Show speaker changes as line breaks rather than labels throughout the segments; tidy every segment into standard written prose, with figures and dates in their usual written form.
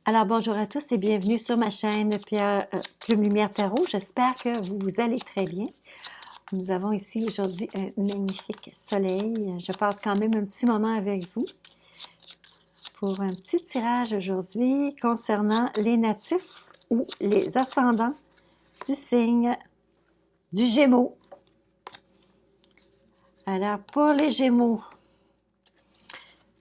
Alors bonjour à tous et bienvenue sur ma chaîne Pierre Plume Lumière Tarot. J'espère que vous allez très bien. Nous avons ici aujourd'hui un magnifique soleil. Je passe quand même un petit moment avec vous pour un petit tirage aujourd'hui concernant les natifs ou les ascendants du signe du Gémeaux. Alors pour les Gémeaux,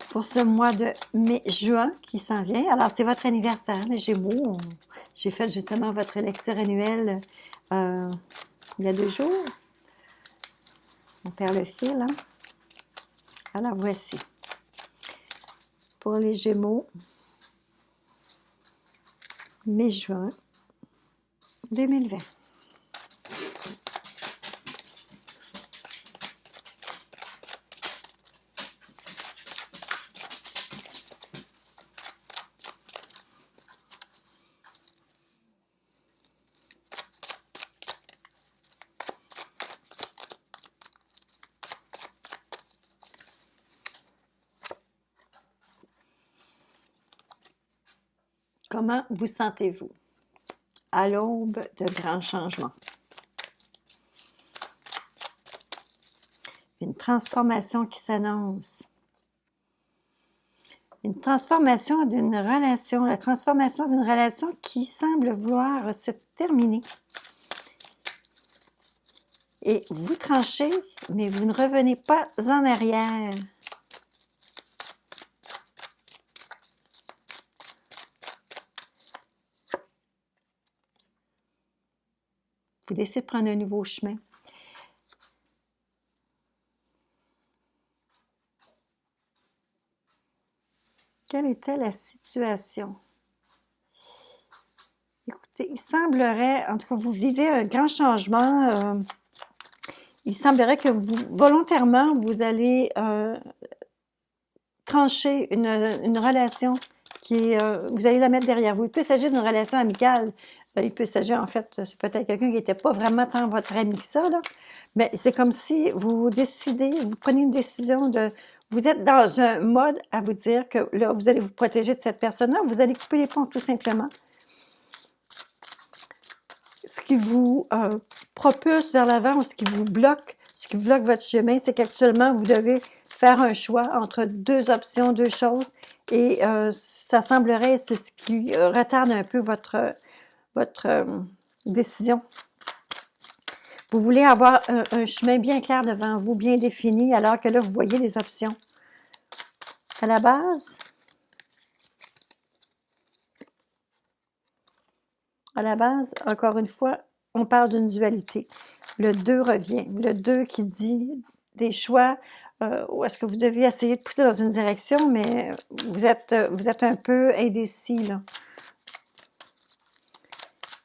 pour ce mois de mai-juin qui s'en vient. Alors, c'est votre anniversaire, les Gémeaux. J'ai fait justement votre lecture annuelle il y a 2 jours. On perd le fil, hein? Alors, voici. Pour les Gémeaux, mai-juin 2020. Comment vous sentez-vous à l'aube de grands changements? Une transformation qui s'annonce. Une transformation d'une relation. La transformation d'une relation qui semble vouloir se terminer. Et vous tranchez, mais vous ne revenez pas en arrière. Vous décidez de prendre un nouveau chemin. Quelle était la situation? Écoutez, il semblerait, en tout cas, vous vivez un grand changement. Il semblerait que vous, volontairement, vous allez trancher une relation qui est, vous allez la mettre derrière vous. Il peut s'agir d'une relation amicale. Il peut s'agir, en fait, c'est peut-être quelqu'un qui n'était pas vraiment tant votre ami que ça, là. Mais c'est comme si vous décidez, vous prenez une décision de... Vous êtes dans un mode à vous dire que là, vous allez vous protéger de cette personne-là. Vous allez couper les ponts, tout simplement. Ce qui vous propulse vers l'avant ou ce qui vous bloque, ce qui bloque votre chemin, c'est qu'actuellement, vous devez faire un choix entre 2 options, 2 choses. Et ça semblerait, c'est ce qui retarde un peu votre décision. Vous voulez avoir un chemin bien clair devant vous, bien défini, alors que là, vous voyez les options. À la base, encore une fois, on parle d'une dualité. Le 2 revient. Le 2 qui dit des choix où est-ce que vous devez essayer de pousser dans une direction, mais vous êtes un peu indécis, là.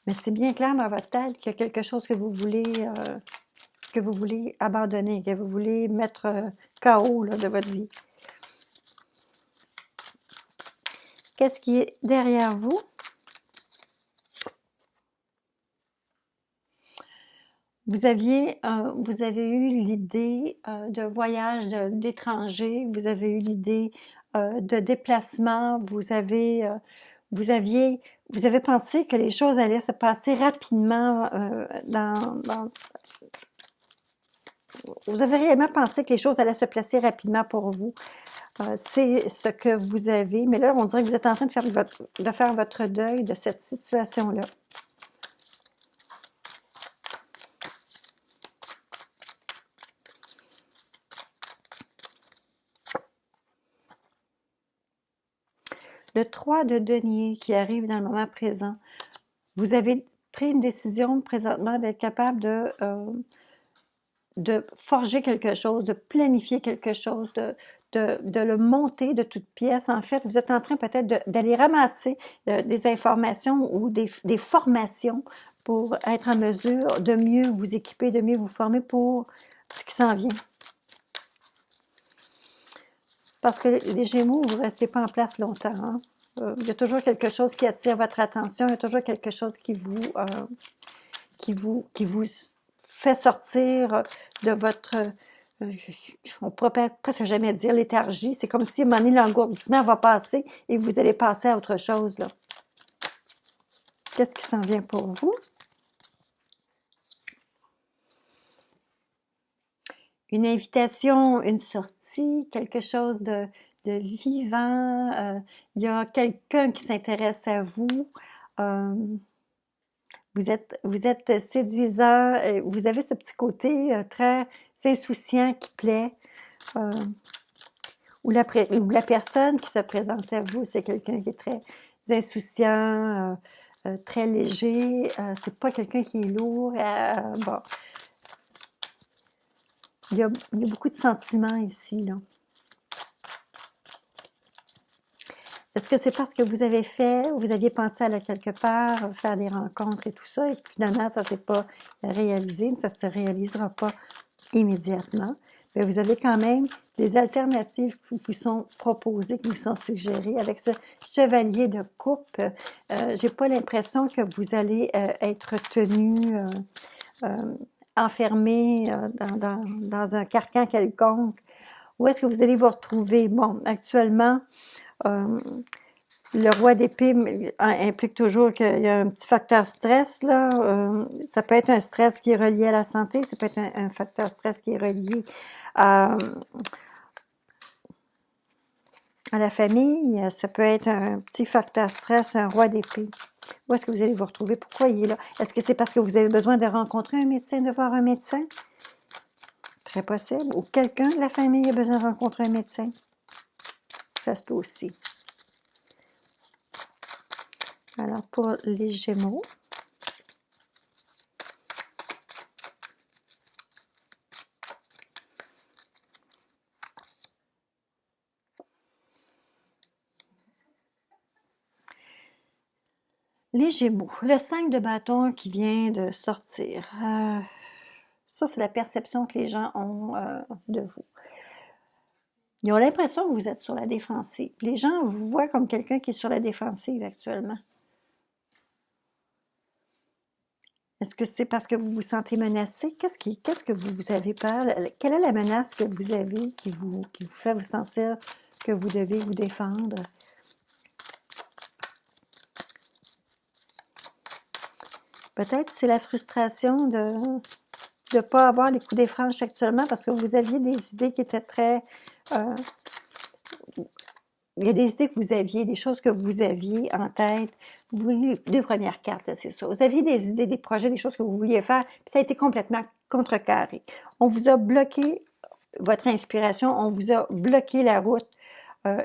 Mais c'est bien clair dans votre tête qu'il y a quelque chose que vous voulez abandonner, que vous voulez mettre KO là, de votre vie. Qu'est-ce qui est derrière vous? Vous avez eu l'idée de voyage d'étranger, vous avez eu l'idée de déplacement, vous avez pensé que les choses allaient se passer rapidement vous avez réellement pensé que les choses allaient se placer rapidement pour vous. C'est ce que vous avez, mais là, on dirait que vous êtes en train de faire votre deuil de cette situation-là. Le 3 de denier qui arrive dans le moment présent, vous avez pris une décision présentement d'être capable de forger quelque chose, de planifier quelque chose, de le monter de toutes pièces. En fait, vous êtes en train peut-être d'aller ramasser des informations ou des formations pour être en mesure de mieux vous équiper, de mieux vous former pour ce qui s'en vient. Parce que les Gémeaux, vous ne restez pas en place longtemps, hein? Il y a toujours quelque chose qui attire votre attention, il y a toujours quelque chose qui vous fait sortir de votre, on pourrait presque jamais dire léthargie. C'est comme si à un moment donné, l'engourdissement va passer et vous allez passer à autre chose, là. Qu'est-ce qui s'en vient pour vous? Une invitation, une sortie, quelque chose de vivant. Il y a quelqu'un qui s'intéresse à vous. Euh, vous êtes séduisant. Vous avez ce petit côté très insouciant qui plaît. Euh, ou la personne qui se présente à vous, c'est quelqu'un qui est très insouciant, très léger. C'est pas quelqu'un qui est lourd. Bon, il y a beaucoup de sentiments ici, là. Est-ce que c'est parce que vous avez fait, vous aviez pensé à aller quelque part, faire des rencontres et tout ça, et que finalement, ça ne s'est pas réalisé, ça ne se réalisera pas immédiatement? Mais vous avez quand même des alternatives qui vous sont proposées, qui vous sont suggérées. Avec ce chevalier de coupe, j'ai pas l'impression que vous allez être tenu, enfermé dans un carcan quelconque. Où est-ce que vous allez vous retrouver? Bon, actuellement, le roi d'épée implique toujours qu'il y a un petit facteur stress, là. Ça peut être un stress qui est relié à la santé, ça peut être un facteur stress qui est relié à la famille, ça peut être un petit facteur stress, un roi d'épée. Où est-ce que vous allez vous retrouver? Pourquoi il est là? Est-ce que c'est parce que vous avez besoin de rencontrer un médecin, de voir un médecin? Très possible. Ou quelqu'un de la famille a besoin de rencontrer un médecin? Ça se peut aussi. Alors, pour les Gémeaux, le 5 de bâton qui vient de sortir. Ça, c'est la perception que les gens ont de vous. Ils ont l'impression que vous êtes sur la défensive. Les gens vous voient comme quelqu'un qui est sur la défensive actuellement. Est-ce que c'est parce que vous vous sentez menacé? Qu'est-ce que vous avez peur? Quelle est la menace que vous avez qui vous fait vous sentir que vous devez vous défendre? Peut-être c'est la frustration de ne pas avoir les coups des franches actuellement parce que vous aviez des idées qui étaient très... il y a des idées que vous aviez, des choses que vous aviez en tête. Oui, deux premières cartes, c'est ça. Vous aviez des idées, des projets, des choses que vous vouliez faire, puis ça a été complètement contrecarré. On vous a bloqué votre inspiration, on vous a bloqué la route.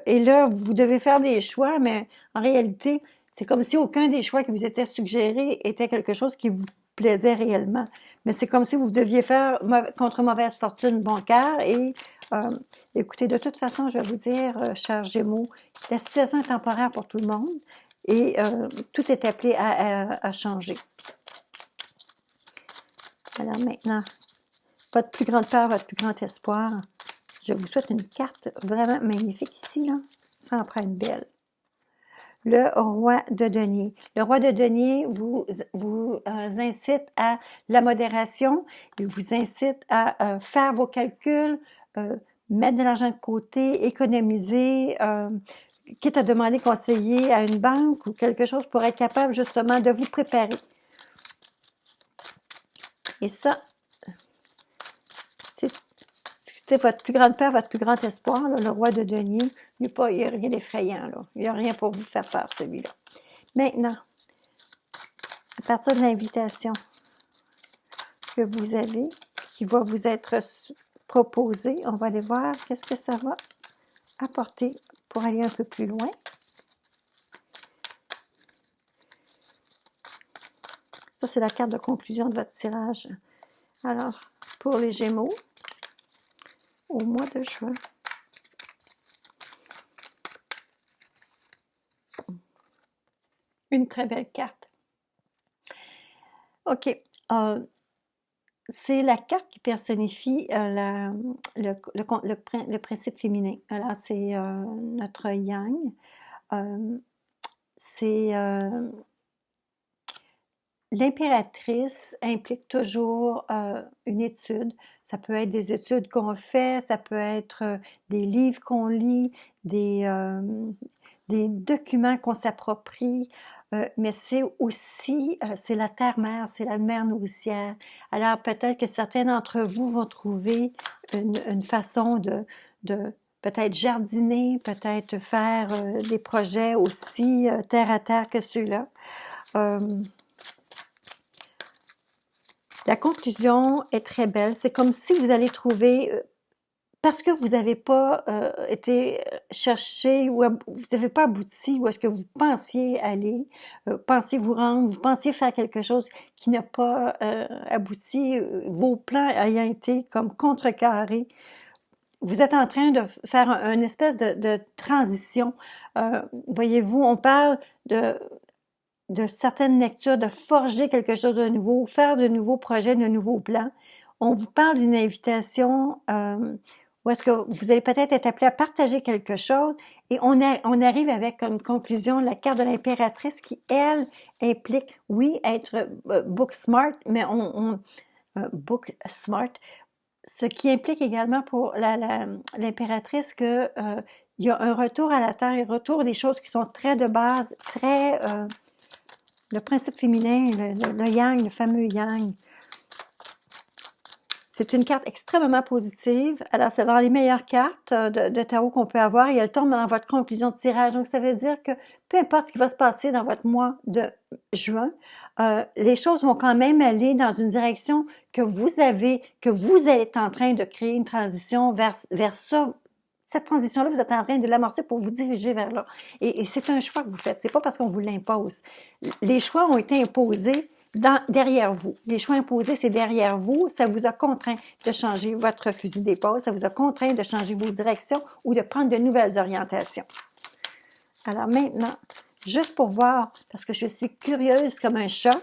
Et là, vous devez faire des choix, mais en réalité, c'est comme si aucun des choix qui vous étaient suggérés était quelque chose qui vous plaisait réellement. Mais c'est comme si vous deviez faire contre mauvaise fortune bon cœur. Et écoutez, de toute façon, je vais vous dire, chers Gémeaux, la situation est temporaire pour tout le monde et tout est appelé à changer. Alors maintenant, votre plus grande peur, votre plus grand espoir. Je vous souhaite une carte vraiment magnifique ici, là. Ça en prend une belle. Le roi de denier. Le roi de denier vous incite à la modération, il vous incite à faire vos calculs, mettre de l'argent de côté, économiser, quitte à demander conseiller à une banque ou quelque chose pour être capable justement de vous préparer. Et ça, c'est votre plus grande peur, votre plus grand espoir, là, le roi de denier. Il n'y a rien d'effrayant, là. Il n'y a rien pour vous faire peur, celui-là. Maintenant, à partir de l'invitation que vous avez, qui va vous être proposée, on va aller voir qu'est-ce que ça va apporter pour aller un peu plus loin. Ça, c'est la carte de conclusion de votre tirage. Alors, pour les Gémeaux, au mois de juin, une très belle carte. OK. C'est la carte qui personnifie le principe féminin. Alors, c'est notre yang. C'est l'impératrice implique toujours une étude. Ça peut être des études qu'on fait, ça peut être des livres qu'on lit, des documents qu'on s'approprie, mais c'est aussi, c'est la terre-mère, c'est la mère nourricière. Alors peut-être que certains d'entre vous vont trouver une façon de peut-être jardiner, peut-être faire des projets aussi terre à terre que ceux-là. La conclusion est très belle. C'est comme si vous allez trouver, parce que vous n'avez pas été chercher ou vous n'avez pas abouti où est-ce que vous pensiez aller, pensiez vous rendre, vous pensiez faire quelque chose qui n'a pas abouti, vos plans ayant été comme contrecarrés. Vous êtes en train de faire une espèce de transition. Voyez-vous, on parle de certaines lectures, de forger quelque chose de nouveau, faire de nouveaux projets, de nouveaux plans. On vous parle d'une invitation où est-ce que vous allez peut-être être appelé à partager quelque chose et on arrive avec une conclusion, la carte de l'impératrice qui, elle, implique, oui, être book smart, mais book smart, ce qui implique également pour l'impératrice que il y a un retour à la terre, un retour des choses qui sont très de base, très le principe féminin, le yang, le fameux yang. C'est une carte extrêmement positive. Alors, c'est dans les meilleures cartes de tarot qu'on peut avoir et elle tombe dans votre conclusion de tirage. Donc, ça veut dire que peu importe ce qui va se passer dans votre mois de juin, les choses vont quand même aller dans une direction que vous êtes en train de créer une transition vers ça. Cette transition-là, vous êtes en train de l'amorcer pour vous diriger vers là. Et c'est un choix que vous faites. C'est pas parce qu'on vous l'impose. Les choix ont été imposés derrière vous. Les choix imposés, c'est derrière vous. Ça vous a contraint de changer votre fusil d'épaule. Ça vous a contraint de changer vos directions ou de prendre de nouvelles orientations. Alors maintenant, juste pour voir, parce que je suis curieuse comme un chat,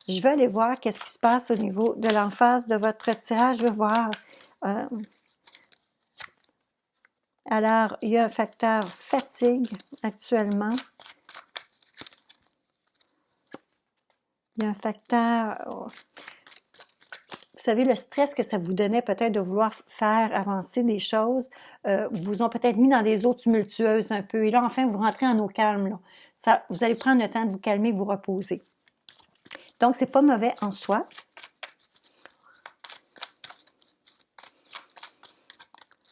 je vais aller voir qu'est-ce qui se passe au niveau de l'emphase de votre tirage. Je vais voir... Alors, il y a un facteur fatigue actuellement. Il y a un facteur, vous savez, le stress que ça vous donnait peut-être de vouloir faire avancer des choses, vous ont peut-être mis dans des eaux tumultueuses un peu. Et là, enfin, vous rentrez en eau calme. Là. Vous allez prendre le temps de vous calmer, vous reposer. Donc, c'est pas mauvais en soi.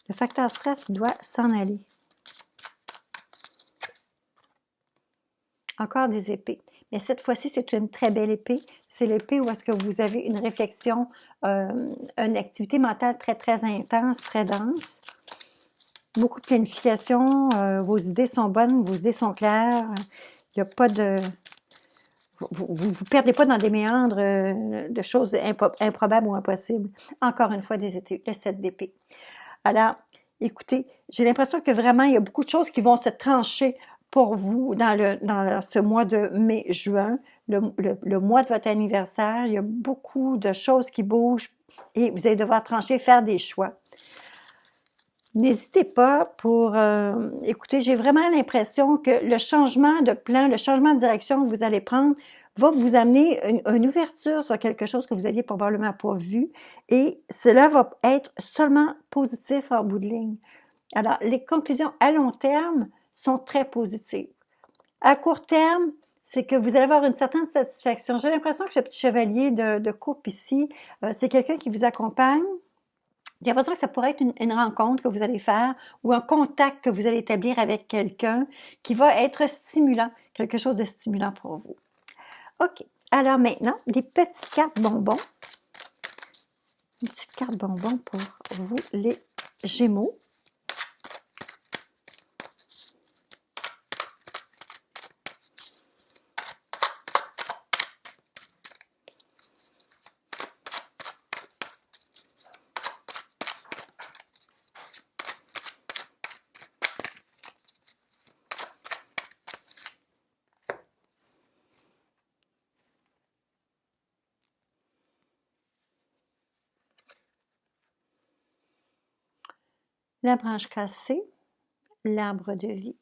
Le facteur stress doit s'en aller. Encore des épées. Mais cette fois-ci, c'est une très belle épée. C'est l'épée où est-ce que vous avez une réflexion, une activité mentale très, très intense, très dense. Beaucoup de planification. Vos idées sont bonnes, vos idées sont claires. Il n'y a pas de... Vous perdez pas dans des méandres de choses improbables ou impossibles. Encore une fois, le 7 d'épée. Alors, écoutez, j'ai l'impression que vraiment, il y a beaucoup de choses qui vont se trancher pour vous dans ce mois de mai-juin, le mois de votre anniversaire. Il y a beaucoup de choses qui bougent et vous allez devoir trancher, faire des choix. N'hésitez pas pour... écoutez, j'ai vraiment l'impression que le changement de plan, le changement de direction que vous allez prendre va vous amener une ouverture sur quelque chose que vous n'aviez probablement pas vu et cela va être seulement positif en bout de ligne. Alors, les conclusions à long terme sont très positives. À court terme, c'est que vous allez avoir une certaine satisfaction. J'ai l'impression que ce petit chevalier de coupe ici, c'est quelqu'un qui vous accompagne. J'ai l'impression que ça pourrait être une rencontre que vous allez faire ou un contact que vous allez établir avec quelqu'un qui va être stimulant, quelque chose de stimulant pour vous. OK. Alors maintenant, des petites cartes bonbons. Une petite carte bonbon pour vous, les Gémeaux. La branche cassée, l'arbre de vie.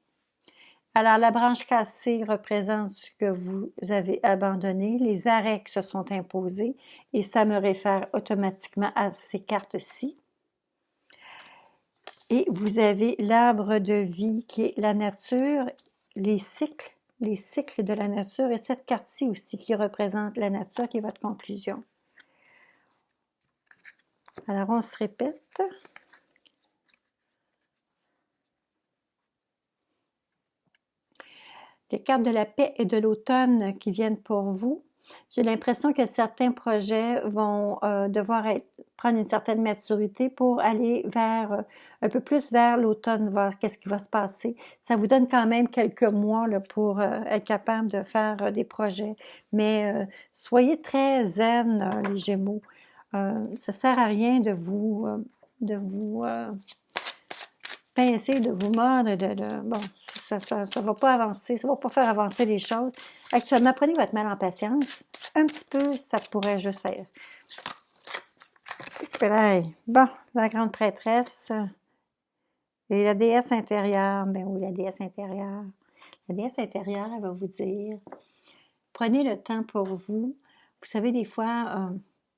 Alors, la branche cassée représente ce que vous avez abandonné, les arrêts qui se sont imposés, et ça me réfère automatiquement à ces cartes-ci. Et vous avez l'arbre de vie qui est la nature, les cycles de la nature, et cette carte-ci aussi qui représente la nature, qui est votre conclusion. Alors, on se répète. Les cartes de la paix et de l'automne qui viennent pour vous. J'ai l'impression que certains projets vont devoir prendre une certaine maturité pour aller vers un peu plus vers l'automne, voir qu'est-ce qui va se passer. Ça vous donne quand même quelques mois là, pour être capable de faire des projets. Mais soyez très zen, les Gémeaux. Ça sert à rien de vous pincer, de vous mordre, bon, ça va pas avancer, ça va pas faire avancer les choses. Actuellement, prenez votre mal en patience. Un petit peu, ça pourrait juste être. Bon, la grande prêtresse et la déesse intérieure. Ben oui, la déesse intérieure. La déesse intérieure, elle va vous dire, prenez le temps pour vous. Vous savez, des fois,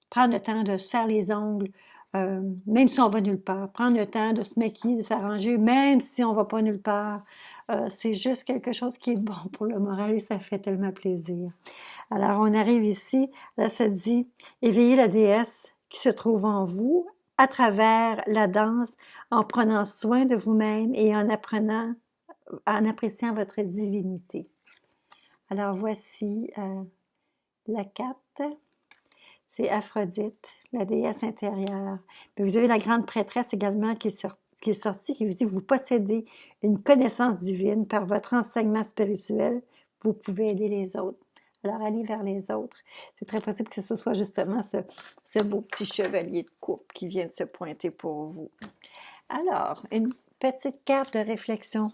prendre le temps de se faire les ongles, même si on va nulle part, prendre le temps de se maquiller, de s'arranger, même si on va pas nulle part, c'est juste quelque chose qui est bon pour le moral et ça fait tellement plaisir. Alors, on arrive ici, là, ça dit, éveillez la déesse qui se trouve en vous à travers la danse, en prenant soin de vous-même et en appréciant votre divinité. Alors, voici la carte. C'est Aphrodite, la déesse intérieure. Puis vous avez la grande prêtresse également qui est sortie, qui vous dit, vous possédez une connaissance divine par votre enseignement spirituel, vous pouvez aider les autres. Alors, allez vers les autres. C'est très possible que ce soit justement ce beau petit chevalier de coupe qui vient de se pointer pour vous. Alors, une petite carte de réflexion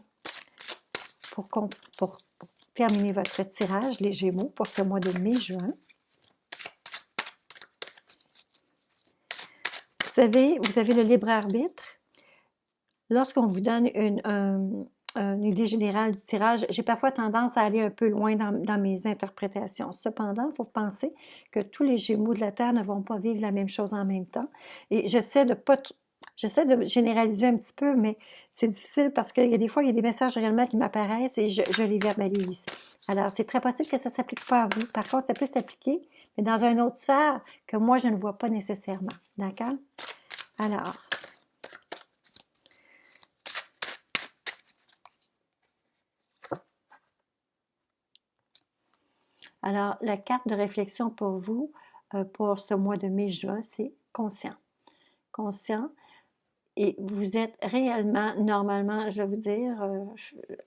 pour terminer votre tirage, les Gémeaux, pour ce mois de mai-juin. Vous avez le libre arbitre. Lorsqu'on vous donne une idée générale du tirage, j'ai parfois tendance à aller un peu loin dans mes interprétations. Cependant, il faut penser que tous les Gémeaux de la Terre ne vont pas vivre la même chose en même temps. Et j'essaie de généraliser un petit peu, mais c'est difficile parce qu'il y a des fois, il y a des messages réellement qui m'apparaissent et je les verbalise. Alors, c'est très possible que ça ne s'applique pas à vous. Par contre, ça peut s'appliquer, mais dans une autre sphère que moi, je ne vois pas nécessairement. D'accord? Alors, la carte de réflexion pour vous, pour ce mois de mai-juin, c'est conscient. Conscient. Et vous êtes réellement, normalement, je vais vous dire,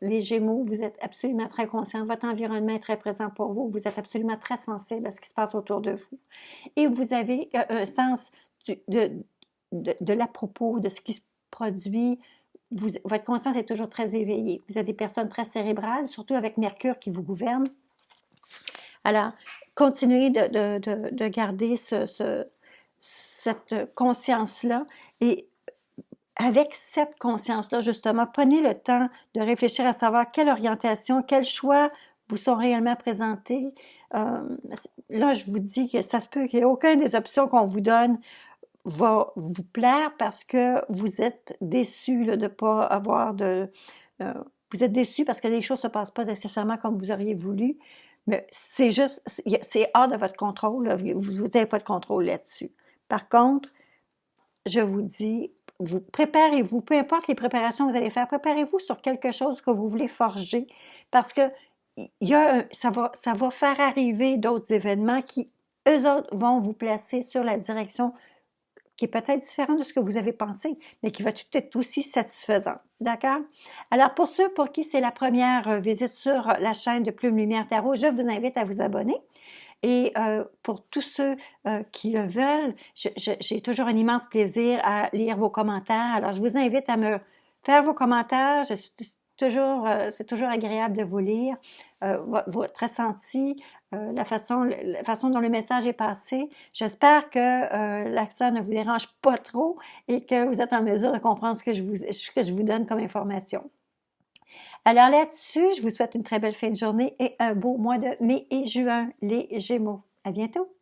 les Gémeaux, vous êtes absolument très conscient. Votre environnement est très présent pour vous. Vous êtes absolument très sensible à ce qui se passe autour de vous. Et vous avez un sens de l'à-propos, de ce qui se produit. Votre conscience est toujours très éveillée. Vous êtes des personnes très cérébrales, surtout avec Mercure qui vous gouverne. Alors, continuez de garder cette conscience-là et avec cette conscience-là, justement, prenez le temps de réfléchir à savoir quelle orientation, quels choix vous sont réellement présentés. Là, je vous dis que ça se peut qu'il n'y ait aucune des options qu'on vous donne va vous plaire parce que vous êtes déçu de ne pas avoir vous êtes déçu parce que les choses ne se passent pas nécessairement comme vous auriez voulu. Mais c'est juste, c'est hors de votre contrôle. Là. Vous n'avez pas de contrôle là-dessus. Par contre, je vous dis, vous préparez-vous, peu importe les préparations que vous allez faire, préparez-vous sur quelque chose que vous voulez forger parce que ça va faire arriver d'autres événements qui, eux autres, vont vous placer sur la direction qui est peut-être différente de ce que vous avez pensé, mais qui va tout être aussi satisfaisante. D'accord? Alors, pour ceux pour qui c'est la première visite sur la chaîne de Plume Lumière Tarot, je vous invite à vous abonner. Et pour tous ceux qui le veulent, j'ai toujours un immense plaisir à lire vos commentaires. Alors, je vous invite à me faire vos commentaires. C'est toujours agréable de vous lire, votre ressenti, la façon dont le message est passé. J'espère que l'accent ne vous dérange pas trop et que vous êtes en mesure de comprendre ce que je vous donne comme information. Alors là-dessus, je vous souhaite une très belle fin de journée et un beau mois de mai et juin, les Gémeaux. À bientôt!